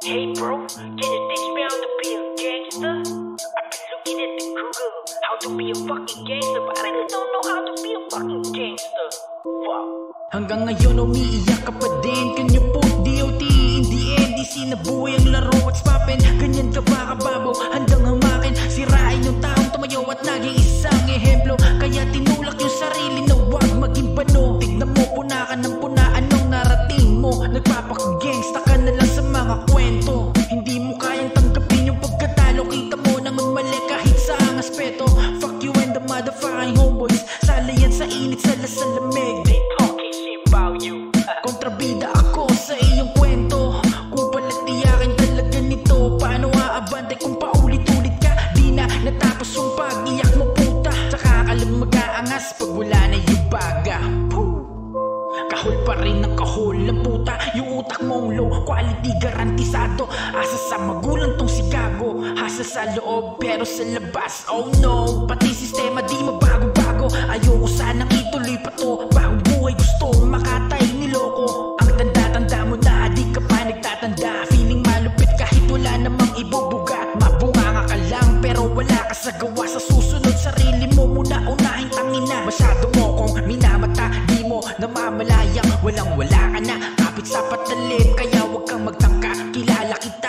Hey bro, can you teach me how to be a gangster? I've been looking at the Google, how to be a fucking gangster, but I really don't know how to be a fucking gangster. Fuck. Hanggang ngayon umiiyak ka pa din. Can you put DOT in the end? Di sinabuhay ang laro, what's poppin'? Ganyan ka ba kababaw? Handang hamakin, sirain yung taong tumayo at naging isang ehemplo. Kaya tinulak yung sarili na wag maging bano. Tignan mo, puna ka ng puna, anong narating mo? Nagpapakagangsta ka na lang sa mga kwento. Hindi mo kayang tanggapin yung pagkatalo. Kita mo naman mali kahit sa ang aspeto. Fuck you and the motherfucking homeboys. Sala yan sa init, sala sa lamig. They talking shit about you. Kontrabida ako sa iyong kwento. Kung pala't tiyakin talaga nito, paano aabante kung paulit-ulit ka? Di na natapos yung pag-iyak mo puta. Tsaka ka lang mag-aangas pag wala na yung baga. Kahol pa rin ang kahol ng puta. Yung utak mong low quality garantisado. Asa sa magulang tong si Gago. Asa sa loob pero sa labas, oh no. Pati sistema di mabago-bago. Ayoko sanang ituloy pa to. Bagong buhay gusto makatay niloko. Ang tanda-tanda mo na di ka pa nagtatanda. Feeling malupit kahit wala namang ibubuga. Mabunganga ka lang pero wala ka sa gawa. Sa susunod sarili mo muna unahin tangina. Masyado mo kong minamata, di mo namamalayang walang wala ka na. Kapit sa patalim kaya wag kang magtangka. Kilala kita